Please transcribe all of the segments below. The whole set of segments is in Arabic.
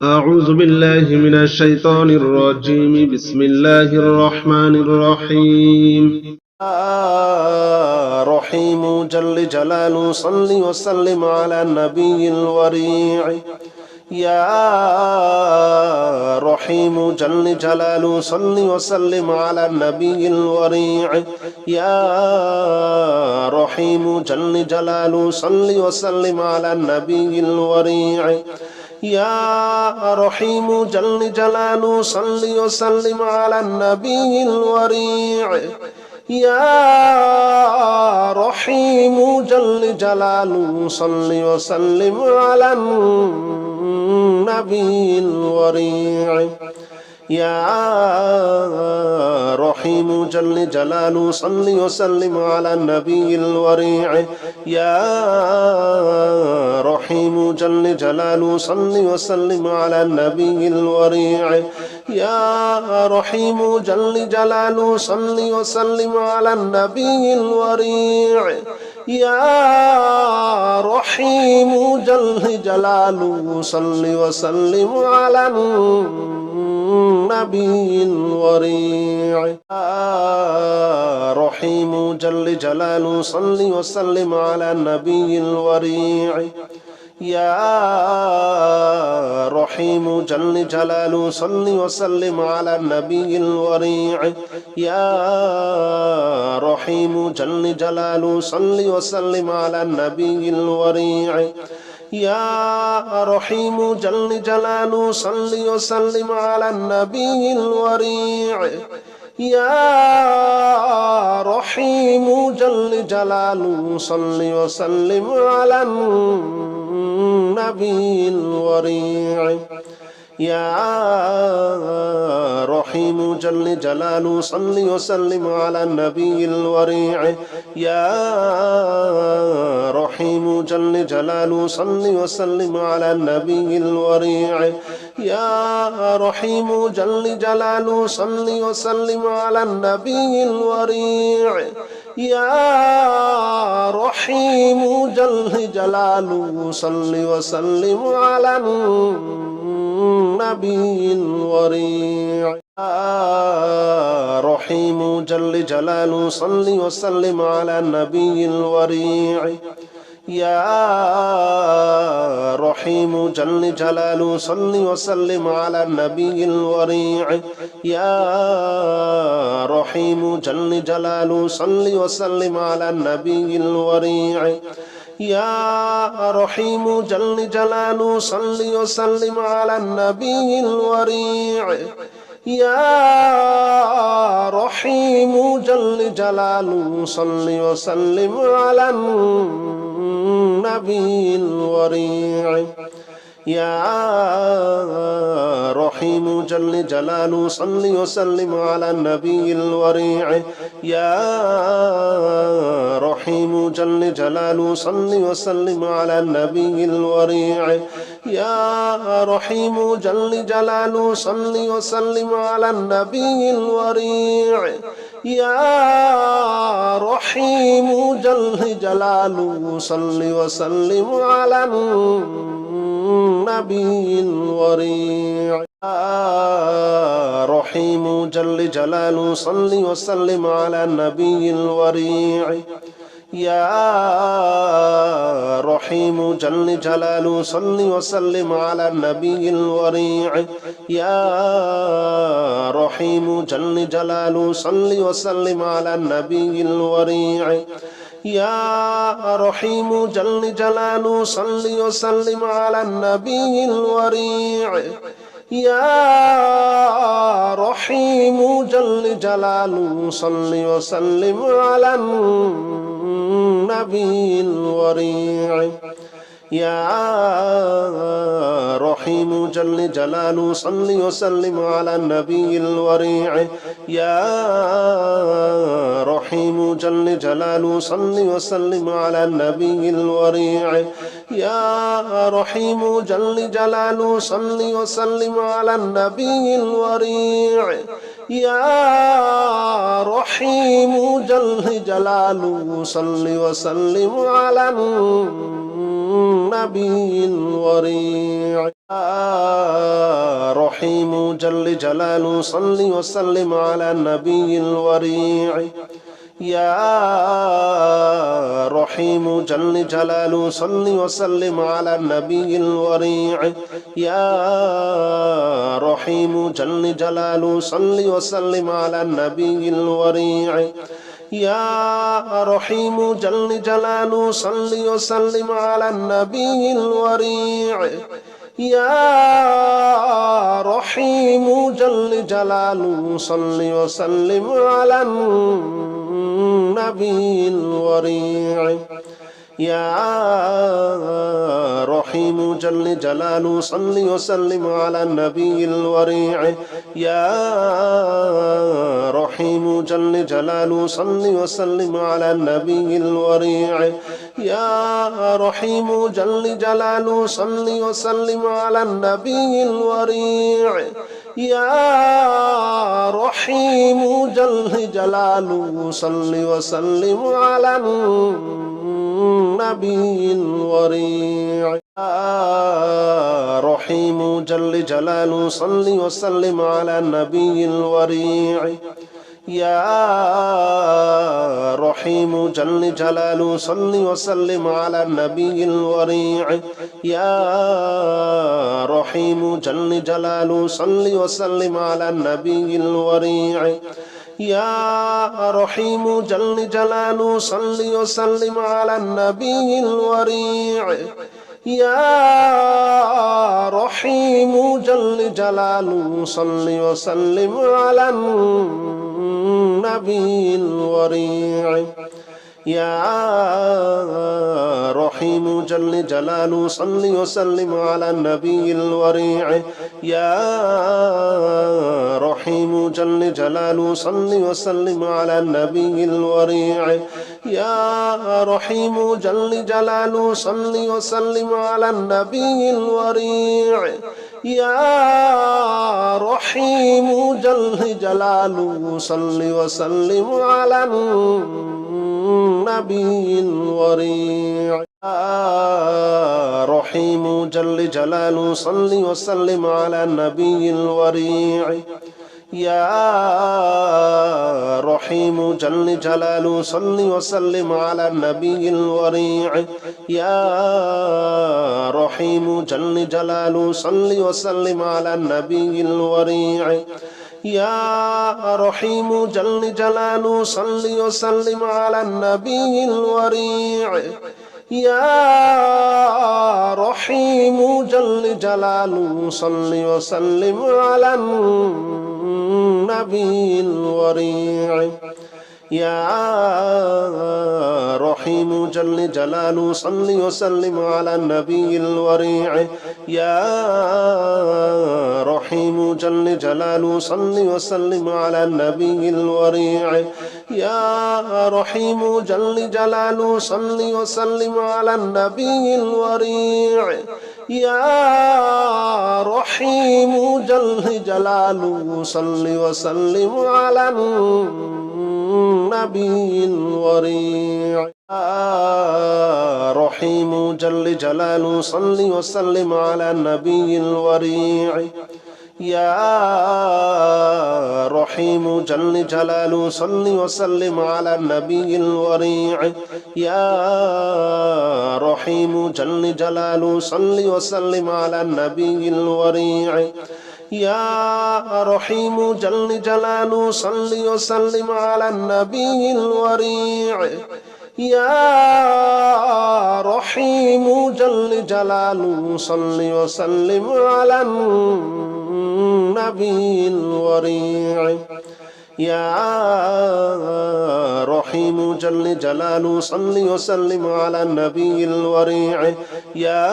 أعوذ بالله من الشيطان الرجيم. بسم الله الرحمن الرحيم. رحيم جل جلاله صل وسلم على النبي الوريع. يا رحيم جل جلاله صل وسلم على النبي الوريع. يا رحيم جل جلاله صل وسلم على النبي الوريع. يا رحيم جل جلاله صل وسلم على النبي الوريع. يا رحيم جل جلاله صل وسلم على النبي الوريع. يا رحيم جل جلاله صل وسلم على النبي الوريع. يا رحيم جل جلاله صل وسلم على النبي الوريع. يا رحيم جل جلاله صل وسلم على النبي الوريع. يا رحيم جل جلاله صل وسلم على النبي الوريع. يا رحيم جل جلاله صل وسلم على النبي الوريع. يا رحيم جل جلاله صل وسلم على النبي الوريع. يا رحيم جل جلاله صل وسلم على النبي الوريع. يا رحيم جل جلاله صل وسلم على النبي الوريع. يا رحيم جل جلاله صل وسلم على النبي الوريع. يا رحيم جل جلاله صل وسلم على النبي الوريع. يا رحيم جل جلاله صل وسلم على النبي الوريع. يا رحيم جل جلاله صل وسلم على النبي الوريع. يا رحيم جل جلاله صل وسلم على النبي الوريع. يا رحيم جل جلاله صل وسلم على النبي الوريع. يا رحيم جل جلاله صل وسلم على النبي الوريع. يا رحيم جل جلاله صل وسلم على النبي الوريع. يا رحيم جل جلاله صل وسلم على النبي الوريع. يا رحيم جل جلاله صل وسلم على النبي الوريع. يا رحيم جل جلاله صل وسلم على النبي الوريع. يا رحيم جل جلاله صل وسلم على النبي الوريع. يا رحيم جل جلاله صل وسلم على النبي الوريع. يا رحيم جل جلاله صل وسلم على النبي الوريع. يا رحيم جل جلاله صل وسلم على النبي الوريع. يا رحيم جل جلاله صل وسلم على النبي الوريع. يا رحيم جل جلاله صل وسلم على النبي الوريع. يا رحيم جل جلاله صل وسلم على النبي الوريع. يا رحيم جل جلاله صل وسلم على النبي الوريع. يا رحيم جل جلاله صل وسلم على النبي الوريع. يا رحيم جل جلاله صل وسلم على النبي الوريع. يا رحيم جل جلاله صل وسلم على النبي الوريع. يا رحيم جل جلاله صل وسلم على النبي الوريع. رحيم جل جلاله صل وسلم على النبي الوريع يا رحيم جل جلاله صل وسلم على النبي الوريع يا رحيم جل جلاله صل وسلم على النبي الوريع يا رحيم جل جلاله صل وسلم على النبي الوريع يا رحيم جل جلاله صل وسلم على النبي الوريع يا رحيم جل جلاله صل وسلم على النبي الوريع يا رحيم جل جلاله صل وسلم على النبي الوريع يا رحيم جل جلاله صل وسلم على النبي الوريع يا رحيم جل جلاله صل وسلم على النبي الوريع رحيم جل جلاله صل وسلم على النبي الوريع يا رحيم جل جلاله صل وسلم على النبي الوريع يا رحيم جل جلاله صل وسلم على النبي الوريع يا رحيم جل جلاله صل وسلم على النبي الوريع يا رحيم جل جلاله صل وسلم على النبي الوريع يا رحيم جل جلاله صل وسلم على النبي الوريع يا رحيم جل جلاله صل وسلم على النبي الوريع يا رحيم جل جلاله صل وسلم على النبي الوريع يا رحيم جل جلاله صل وسلم على النبي الوريع رحيم جل جلاله صل وسلم على النبي الوريع يا رحيم جل جلاله صل وسلم على النبي الوريع يا رحيم جل جلاله صل وسلم على النبي الوريع يا رحيم جل جلاله صل وسلم على النبي الوريع يا رحيم جل جلاله صل وسلم على النبي الوريع يا رحيم جل جلاله صل وسلم على النبي الوريع يا رحيم جل جلاله صل وسلم على النبي الوريع يا رحيم جل جلاله صل وسلم على النبي الوريع يا رحيم جل جلاله صل وسلم على النبي الوريع رحيم جل جلاله صل وسلم على النبي الوريع يا رحيم جل جلاله صل وسلم على النبي الوريع يا رحيم جل جلاله صل وسلم على النبي الوريع يا رحيم جل جلاله صل وسلم على النبي الوريع يا رحيم جل جلاله صل وسلم على النبي الوريع يا رحيم جل جلاله صل وسلم على النبي الوريع يا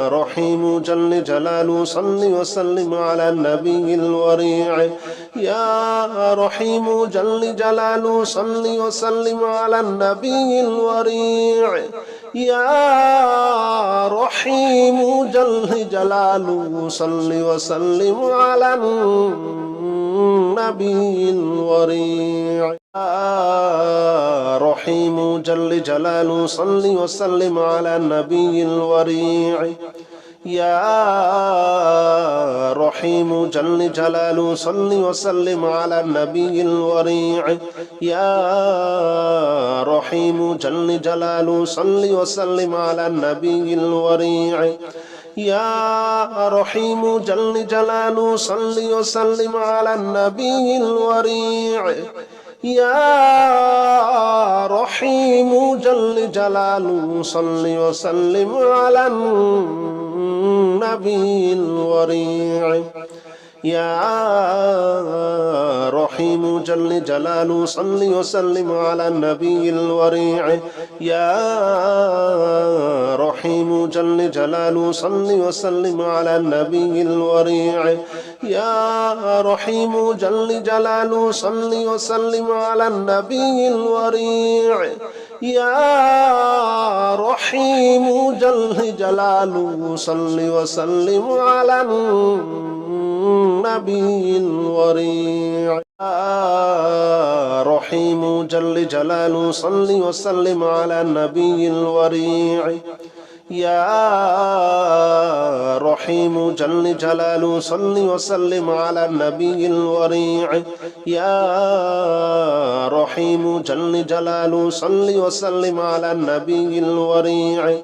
رحيم جل جلاله صل وسلم على النبي الوريع يا رحيم جل جلاله صل وسلم على النبي الوريع يا رحيم جل جلاله صل وسلم على النبي الوريع رحيم جل جلاله صل وسلم على النبي الوريع يا رحيم جل جلاله صل وسلم على النبي الوريع يا رحيم جل جلاله صل وسلم على النبي الوريع يا رحيم جل جلاله صل وسلم على النبي الوريع يا رحيم جل جلاله صل وسلم على النبي الوريع يا رحيم جل جلاله صل وسلم على النبي الوريع يا رحيم جل جلاله صل وسلم على النبي الوريع يا رحيم جل جلاله صل وسلم على النبي الوريع يا رحيم جل جلاله صل وسلم على النبي الوريع يا رحيم جل جلاله صل وسلم على النبي الوريع يا رحيم جل جلاله صل وسلم على النبي الوريع يا رحيم جل جلاله صل وسلم على النبي الوريع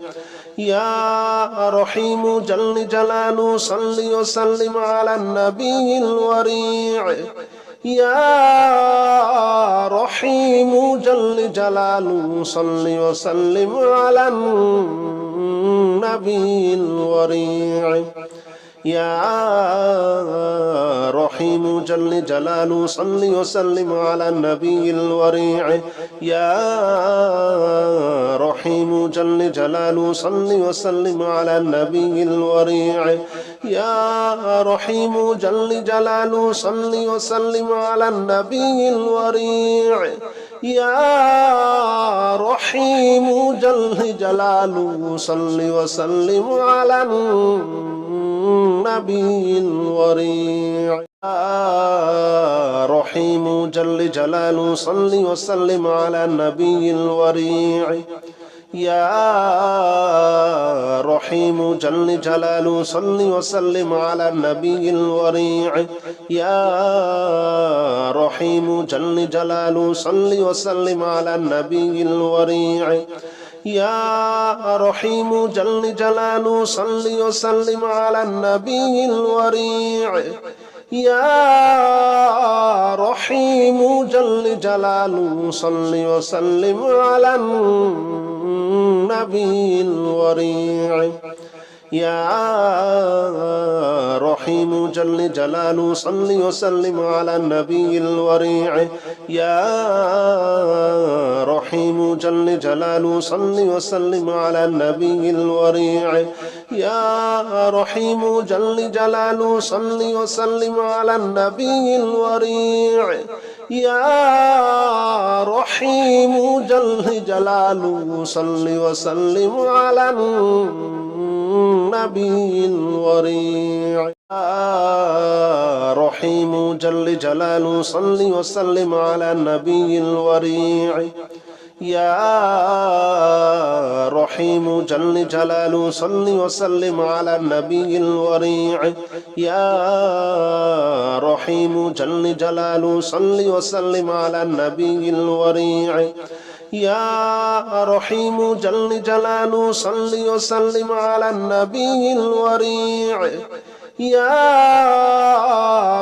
يا رحيم جل جلاله صل وسلم على النبي الوريع يا رحيم جل جلاله صل وسلم على النبي الوريع يا رحيم جل جلاله صل وسلم على النبي الوريع يا رحيم جل جلاله صل وسلم على النبي الوريع يا رحيم جل جلاله صل وسلم على النبي الوريع يا رحيم جل جلاله صل وسلم على النبي الوريع يا رحيم جل جلاله صل وسلم على النبي الوريع يا رحيم جل جلاله صل وسلم على النبي الوريع يا رحيم جل جلاله صل وسلم على النبي الوريع يا رحيم جل جلاله صل وسلم على النبي الوريع يا رحيم جل جلاله صل وسلم على النبي الوريع يا رحيم جل جلاله صل وسلم على النبي الوريع يا رحيم جل جلاله صل وسلم على النبي الوريع يا رحيم جل جلاله صل وسلم على النبي الوريع يا رحيم جل جلاله صل وسلم على النبي الوريع يا رحيم جل جلاله صل وسلم على النبي الوريع يا رحيم جل جلاله صل وسلم على النبي الوريع يا رحيم جل جلاله صل وسلم على النبي الوريع يا رحيم جل جلاله صل وسلم على النبي الوريع يا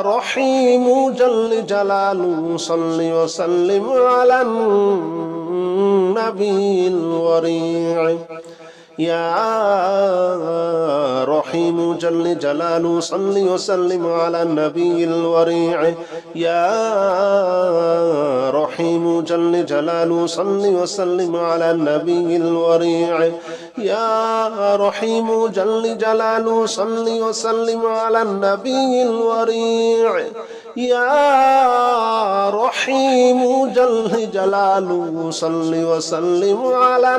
رحيم جل جلاله صل وسلم على النبي الوريع يا رحيم جل جلاله صل وسلم على النبي الوريع يا رحيم جل جلاله صل وسلم على النبي الوريع يا رحيم جل جلاله صل وسلم على النبي الوريع يا رحيم جل جلاله صل وسلم على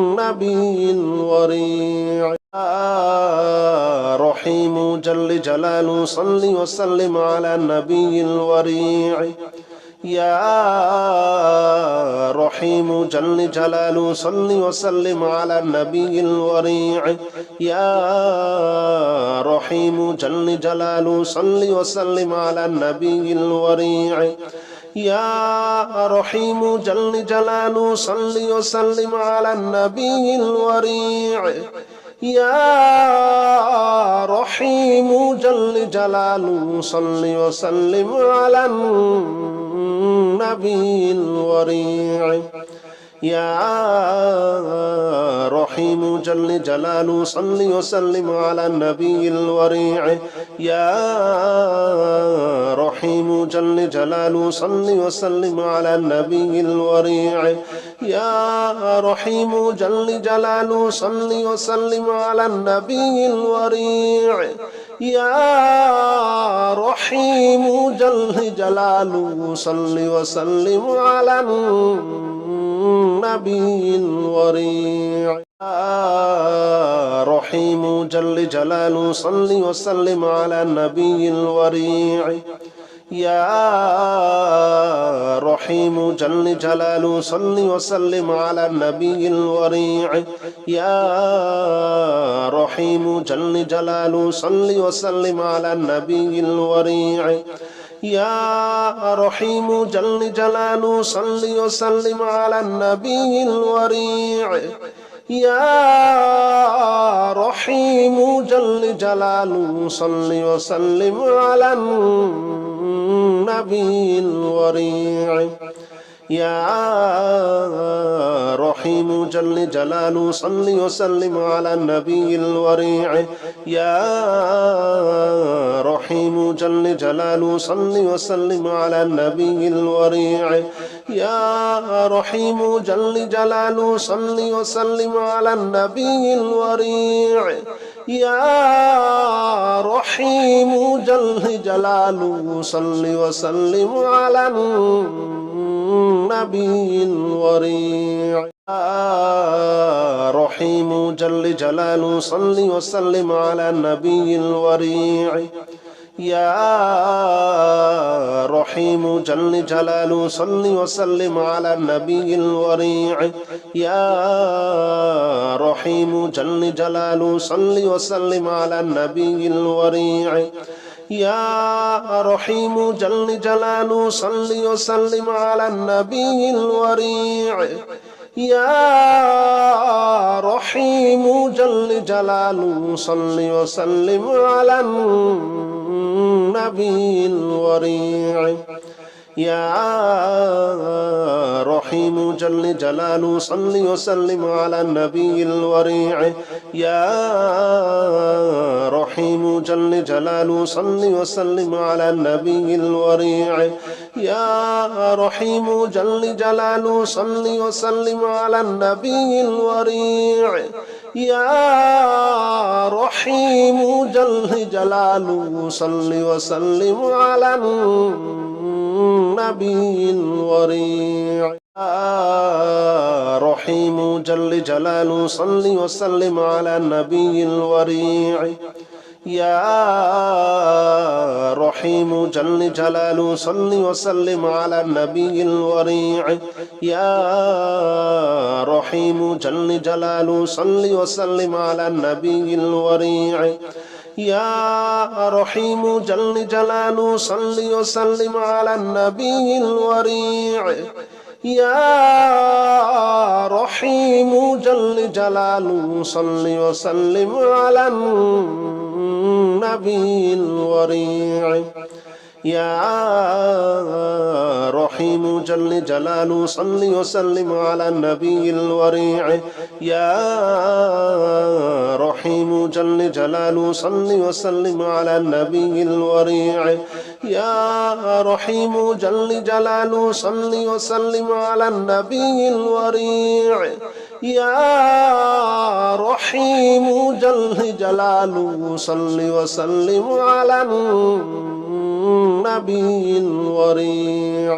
النبي الوريع يا رحيم جل جلاله صل وسلم على النبي الوريع يا رحيم جل جلاله صل وسلم على النبي الوريع يا رحيم جل جلاله صل وسلم على النبي الوريع يا رحيم جل جلاله صل وسلم على النبي الوريع يا رحيم جل جلاله صل وسلم على النبي الوريع يا رحيم جل جلاله صل وسلم على النبي الوريع يا رحيم جل جلاله صل وسلم على النبي الوريع يا رحيم جل جلاله صل وسلم على النبي الوريع يا رحيم جل جلاله صل وسلم على النبي الوريع رحيم جل جلاله صل وسلم على النبي الوريع يا رحيم جل جلاله صل وسلم على النبي الوريع يا رحيم جل جلاله صل وسلم على النبي الوريع يا رحيم جل جلاله صل وسلم على النبي الوريع يا رحيم جل جلاله صل وسلم على النبي الوريع يا رحيم جل جلاله صل وسلم على النبي الوريع يا رحيم جل جلاله صل وسلم على النبي الوريع يا رحيم جل جلاله صل وسلم على النبي الوريع يا رحيم جل جلاله صل وسلم على النبي الوريع رحيم جل جلاله صل وسلم على النبي الوريع يا رحيم جل جلاله صل وسلم على النبي الوريع يا رحيم جل جلاله صل وسلم على النبي الوريع يا رحيم جل جلاله صل وسلم على النبي الوريع يا رحيم جل جلاله صل وسلم على النبي الوريع يا رحيم جل جلاله صل وسلم على النبي الوريع يا رحيم جل جلاله صل وسلم على النبي الوريع يا رحيم جل جلاله صل وسلم على النبي الوريع يا رحيم جل جلاله صل وسلم على النبي الوريع رحيم جل جلاله صل وسلم على النبي الوريع يا رحيم جل جلاله صل وسلم على النبي الوريع يا رحيم جل جلاله صل وسلم على النبي الوريع يا رحيم جل جلاله صل وسلم على النبي الوريع يا رحيم جل جلاله صل وسلم على النبي الوريع يا رحيم جل جلاله صل وسلم على النبي الوريع يا رحيم جل جلاله صل وسلم على النبي الوريع يا رحيم جل جلاله صل وسلم على النبي الوريع يا رحيم جل جلاله صل وسلم على النبي الوريع